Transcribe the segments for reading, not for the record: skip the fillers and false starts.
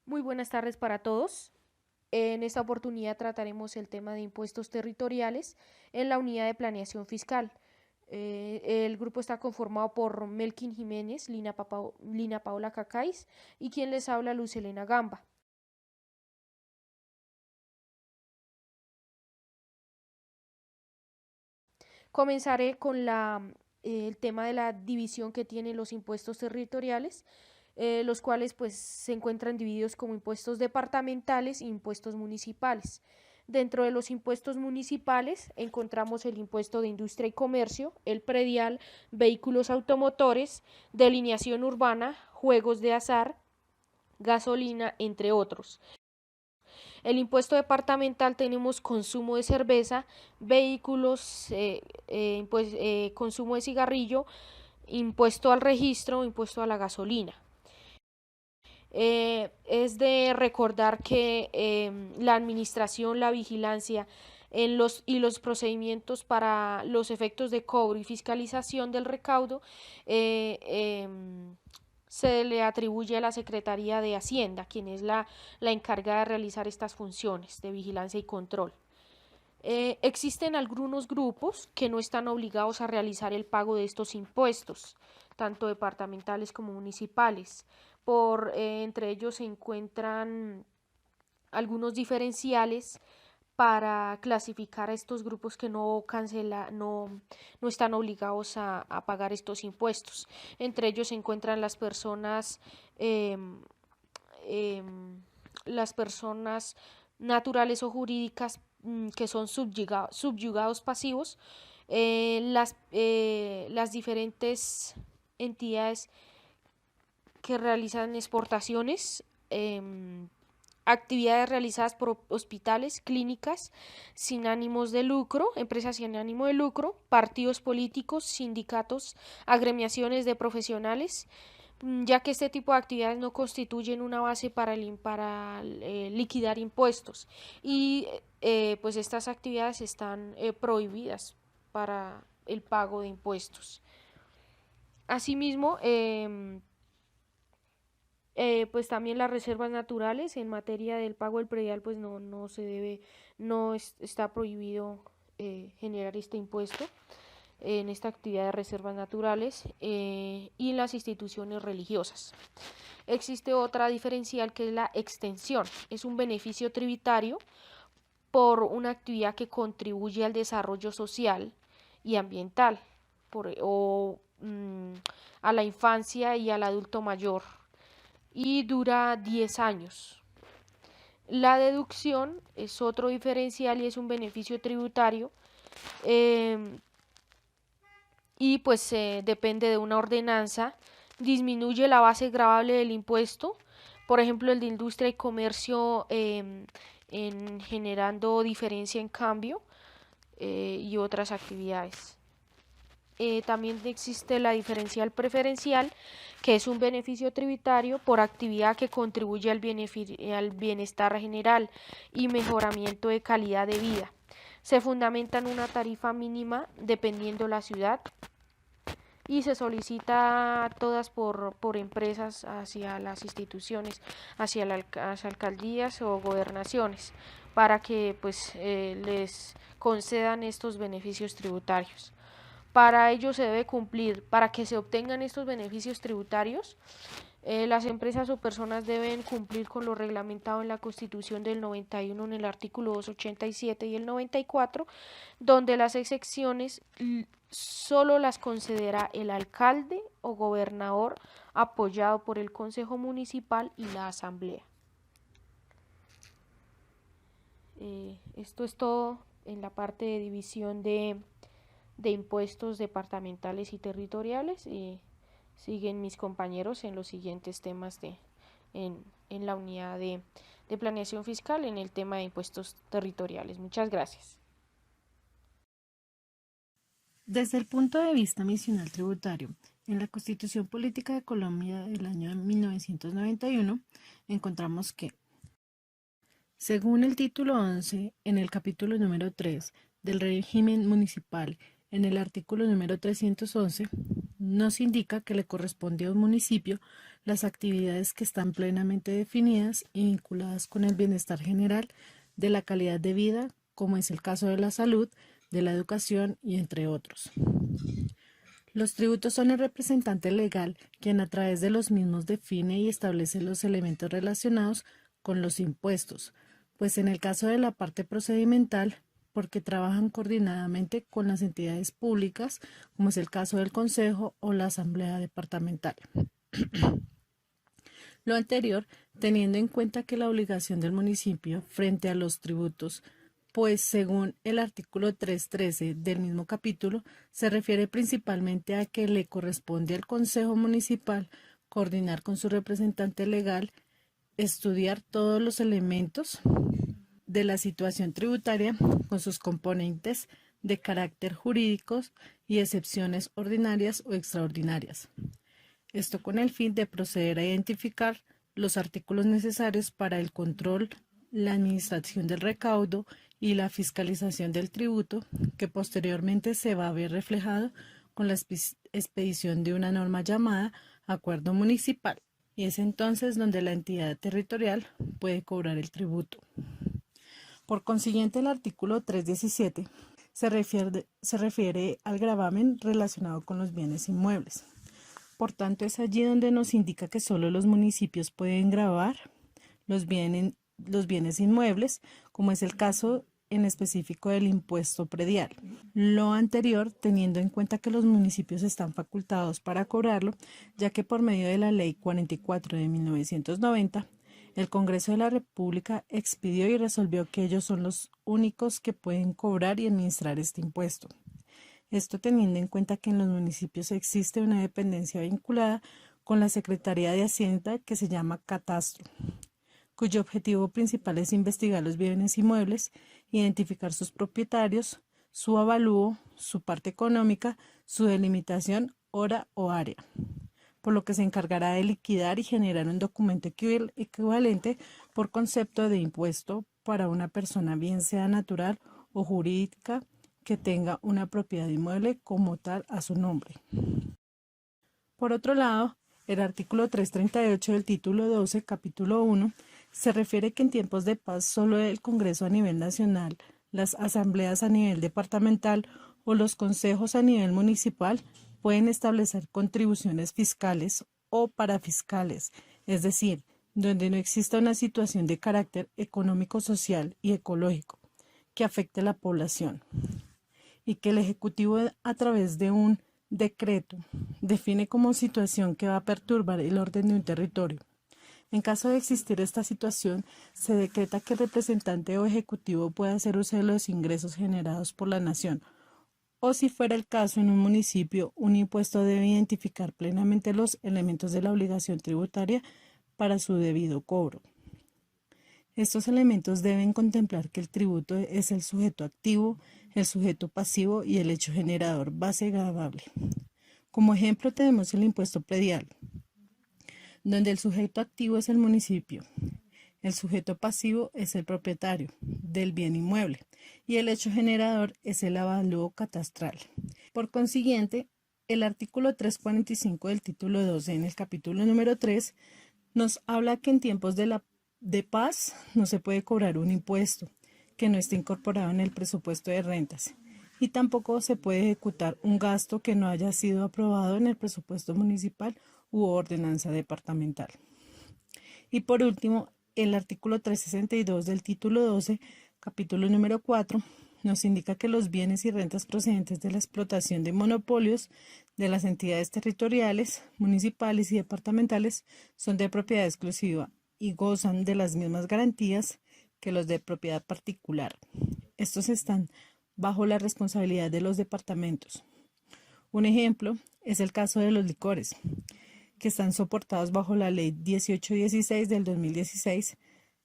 Muy buenas tardes para todos. En esta oportunidad trataremos el tema de impuestos territoriales en la unidad de planeación fiscal. El grupo está conformado por Melkin Jiménez, Lina Paola Cacáis y quien les habla, Luz Elena Gamba. Comenzaré con el tema de la división que tienen los impuestos territoriales, los cuales pues se encuentran divididos como impuestos departamentales e impuestos municipales. Dentro de los impuestos municipales encontramos el impuesto de industria y comercio, el predial, vehículos automotores, delineación urbana, juegos de azar, gasolina, entre otros. El impuesto departamental tenemos consumo de cerveza, vehículos, consumo de cigarrillo, impuesto al registro, impuesto a la gasolina. Es de recordar que la administración, la vigilancia y los procedimientos para los efectos de cobro y fiscalización del recaudo se le atribuye a la Secretaría de Hacienda, quien es la encargada de realizar estas funciones de vigilancia y control. Existen algunos grupos que no están obligados a realizar el pago de estos impuestos, tanto departamentales como municipales. Entre ellos se encuentran algunos diferenciales para clasificar a estos grupos que no están obligados a pagar estos impuestos. Entre ellos se encuentran eh, eh, las personas naturales o jurídicas que son subyugados pasivos, las diferentes entidades que realizan exportaciones, actividades realizadas por hospitales, clínicas sin ánimos de lucro, empresas sin ánimo de lucro, partidos políticos, sindicatos, agremiaciones de profesionales, ya que este tipo de actividades no constituyen una base para liquidar impuestos y pues estas actividades están prohibidas para el pago de impuestos. Asimismo, pues también las reservas naturales en materia del pago del predial pues no se debe, está prohibido generar este impuesto en esta actividad de reservas naturales y en las instituciones religiosas. Existe otra diferencial que es la extensión. Es un beneficio tributario por una actividad que contribuye al desarrollo social y ambiental a la infancia y al adulto mayor y dura 10 años. La deducción es otro diferencial y es un beneficio tributario y pues depende de una ordenanza, disminuye la base gravable del impuesto, por ejemplo el de industria y comercio generando diferencia en cambio y otras actividades. También existe la diferencial preferencial, que es un beneficio tributario por actividad que contribuye al bienestar general y mejoramiento de calidad de vida. Se fundamenta en una tarifa mínima dependiendo la ciudad y se solicita a todas por empresas hacia las instituciones, hacia las alcaldías o gobernaciones, para que pues les concedan estos beneficios tributarios. Para ello se debe cumplir, para que se obtengan estos beneficios tributarios, las empresas o personas deben cumplir con lo reglamentado en la Constitución del 91 en el artículo 287 y el 94, donde las excepciones solo las concederá el alcalde o gobernador apoyado por el Consejo Municipal y la Asamblea. Esto es todo en la parte de división de impuestos departamentales y territoriales y siguen mis compañeros en los siguientes temas en la unidad de planeación fiscal en el tema de impuestos territoriales. Muchas gracias. Desde el punto de vista misional tributario, en la Constitución Política de Colombia del año 1991 encontramos que, según el título 11, en el capítulo número 3 del régimen municipal En el artículo número 311 nos indica que le corresponde a un municipio las actividades que están plenamente definidas y vinculadas con el bienestar general de la calidad de vida, como es el caso de la salud, de la educación y entre otros. Los tributos son el representante legal quien a través de los mismos define y establece los elementos relacionados con los impuestos, pues en el caso de la parte procedimental, porque trabajan coordinadamente con las entidades públicas, como es el caso del Consejo o la Asamblea Departamental. Lo anterior, teniendo en cuenta que la obligación del municipio frente a los tributos, pues según el artículo 313 del mismo capítulo, se refiere principalmente a que le corresponde al Consejo Municipal coordinar con su representante legal, estudiar todos los elementos de la situación tributaria con sus componentes de carácter jurídicos y excepciones ordinarias o extraordinarias. Esto con el fin de proceder a identificar los artículos necesarios para el control, la administración del recaudo y la fiscalización del tributo, que posteriormente se va a ver reflejado con la expedición de una norma llamada acuerdo municipal, y es entonces donde la entidad territorial puede cobrar el tributo. Por consiguiente, el artículo 317 se refiere al gravamen relacionado con los bienes inmuebles. Por tanto, es allí donde nos indica que solo los municipios pueden gravar los bienes inmuebles, como es el caso en específico del impuesto predial. Lo anterior, teniendo en cuenta que los municipios están facultados para cobrarlo, ya que por medio de la Ley 44 de 1990, el Congreso de la República expidió y resolvió que ellos son los únicos que pueden cobrar y administrar este impuesto. Esto teniendo en cuenta que en los municipios existe una dependencia vinculada con la Secretaría de Hacienda que se llama Catastro, cuyo objetivo principal es investigar los bienes inmuebles, identificar sus propietarios, su avalúo, su parte económica, su delimitación, hora o área, por lo que se encargará de liquidar y generar un documento equivalente por concepto de impuesto para una persona, bien sea natural o jurídica, que tenga una propiedad inmueble como tal a su nombre. Por otro lado, el artículo 338 del título 12, capítulo 1, se refiere que en tiempos de paz solo el Congreso a nivel nacional, las asambleas a nivel departamental o los consejos a nivel municipal pueden establecer contribuciones fiscales o parafiscales, es decir, donde no exista una situación de carácter económico, social y ecológico que afecte a la población, y que el Ejecutivo, a través de un decreto, define como situación que va a perturbar el orden de un territorio. En caso de existir esta situación, se decreta que el representante o ejecutivo pueda hacer uso de los ingresos generados por la nación, o si fuera el caso en un municipio, un impuesto debe identificar plenamente los elementos de la obligación tributaria para su debido cobro. Estos elementos deben contemplar que el tributo es el sujeto activo, el sujeto pasivo y el hecho generador, base gravable. Como ejemplo tenemos el impuesto predial, donde el sujeto activo es el municipio, el sujeto pasivo es el propietario del bien inmueble y el hecho generador es el avalúo catastral. Por consiguiente, el artículo 345 del título 12 en el capítulo número 3 nos habla que en tiempos de paz no se puede cobrar un impuesto que no esté incorporado en el presupuesto de rentas, y tampoco se puede ejecutar un gasto que no haya sido aprobado en el presupuesto municipal u ordenanza departamental. Y por último, el artículo 362 del título 12, capítulo número 4, nos indica que los bienes y rentas procedentes de la explotación de monopolios de las entidades territoriales, municipales y departamentales son de propiedad exclusiva y gozan de las mismas garantías que los de propiedad particular. Estos están bajo la responsabilidad de los departamentos. Un ejemplo es el caso de los licores, que están soportados bajo la Ley 1816 del 2016,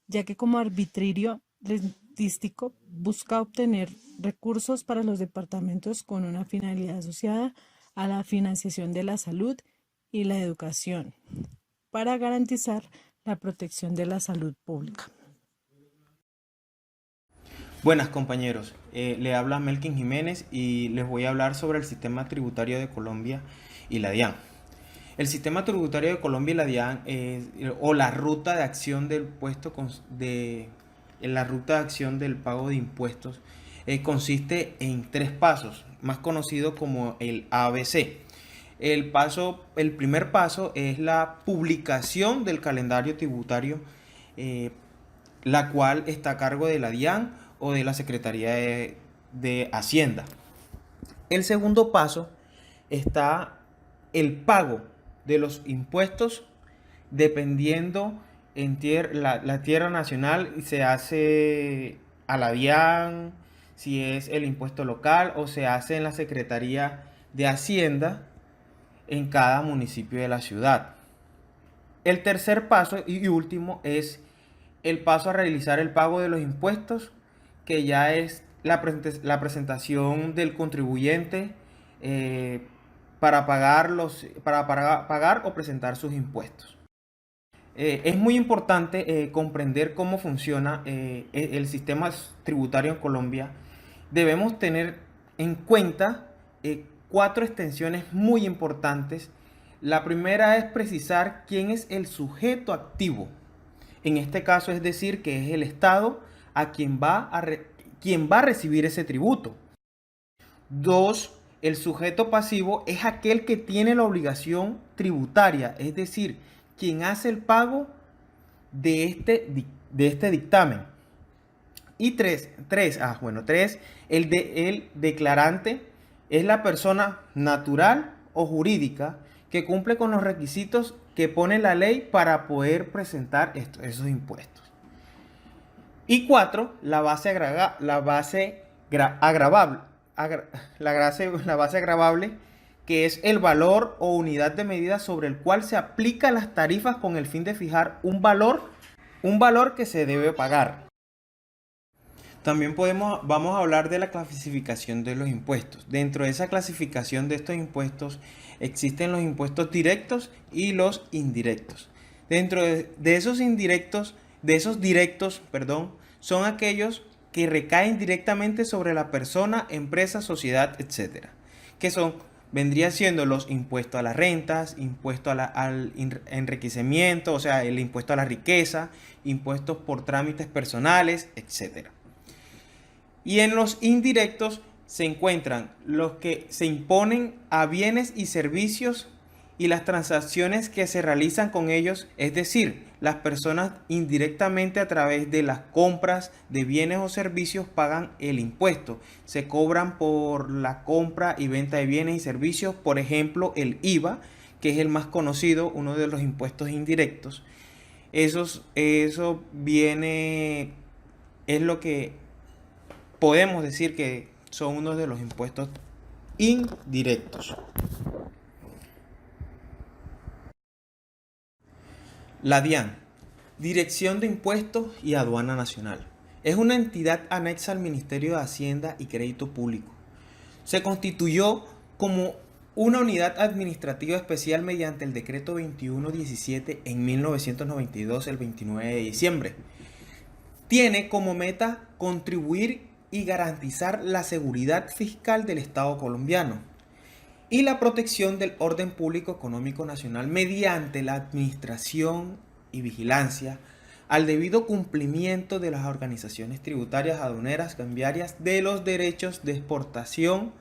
ya que como arbitrio rentístico busca obtener recursos para los departamentos con una finalidad asociada a la financiación de la salud y la educación, para garantizar la protección de la salud pública. Buenas compañeros, le habla Melkin Jiménez y les voy a hablar sobre el sistema tributario de Colombia y la DIAN. El sistema tributario de Colombia y la DIAN o la ruta de acción del la ruta de acción del pago de impuestos consiste en 3 pasos, más conocido como el ABC. El primer paso es la publicación del calendario tributario, la cual está a cargo de la DIAN o de la Secretaría de Hacienda. El segundo paso está el pago de los impuestos dependiendo la tierra nacional, se hace a la DIAN, si es el impuesto local o se hace en la Secretaría de Hacienda en cada municipio de la ciudad. El tercer paso y último es el paso a realizar el pago de los impuestos, que ya es la presentación del contribuyente para pagar o presentar sus impuestos. Es muy importante comprender cómo funciona el sistema tributario en Colombia. Debemos tener en cuenta 4 extensiones muy importantes. La primera es precisar quién es el sujeto activo. En este caso es decir que es el Estado a quien va a recibir ese tributo. 2. El sujeto pasivo es aquel que tiene la obligación tributaria, es decir, quien hace el pago de este dictamen. Y 3, el declarante es la persona natural o jurídica que cumple con los requisitos que pone la ley para poder presentar esos impuestos. Y 4, la base agravable, que es el valor o unidad de medida sobre el cual se aplican las tarifas con el fin de fijar un valor que se debe pagar. También vamos a hablar de la clasificación de los impuestos. Dentro de esa clasificación de estos impuestos existen los impuestos directos y los indirectos. Dentro de esos directos, son aquellos que recaen directamente sobre la persona, empresa, sociedad, etc. Vendría siendo los impuestos a las rentas, impuesto al enriquecimiento, o sea, el impuesto a la riqueza, impuestos por trámites personales, etc. Y en los indirectos se encuentran los que se imponen a bienes y servicios y las transacciones que se realizan con ellos, es decir, las personas indirectamente a través de las compras de bienes o servicios pagan el impuesto. Se cobran por la compra y venta de bienes y servicios, por ejemplo, el IVA, que es el más conocido, uno de los impuestos indirectos. Es lo que podemos decir que son uno de los impuestos indirectos. La DIAN, Dirección de Impuestos y Aduana Nacional, es una entidad anexa al Ministerio de Hacienda y Crédito Público. Se constituyó como una unidad administrativa especial mediante el decreto 2117 en 1992, el 29 de diciembre. Tiene como meta contribuir y garantizar la seguridad fiscal del Estado colombiano y la protección del orden público económico nacional mediante la administración y vigilancia al debido cumplimiento de las organizaciones tributarias, aduaneras, cambiarias, de los derechos de exportación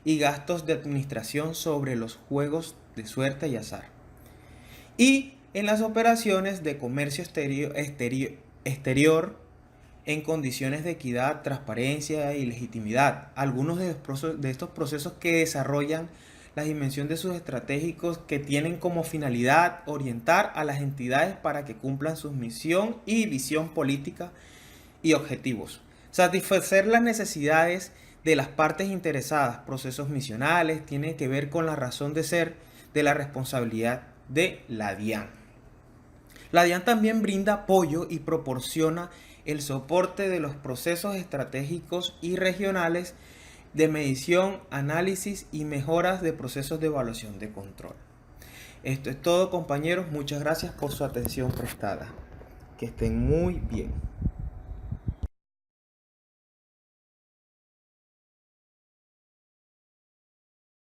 y gastos de administración sobre los juegos de suerte y azar, y en las operaciones de comercio exterior en condiciones de equidad, transparencia y legitimidad. Algunos de estos procesos que desarrollan la dimensión de sus estratégicos que tienen como finalidad orientar a las entidades para que cumplan su misión y visión política y objetivos, satisfacer las necesidades de las partes interesadas, procesos misionales, tiene que ver con la razón de ser de la responsabilidad de la DIAN. La DIAN también brinda apoyo y proporciona el soporte de los procesos estratégicos y regionales de medición, análisis y mejoras de procesos de evaluación de control. Esto es todo, compañeros. Muchas gracias por su atención prestada. Que estén muy bien.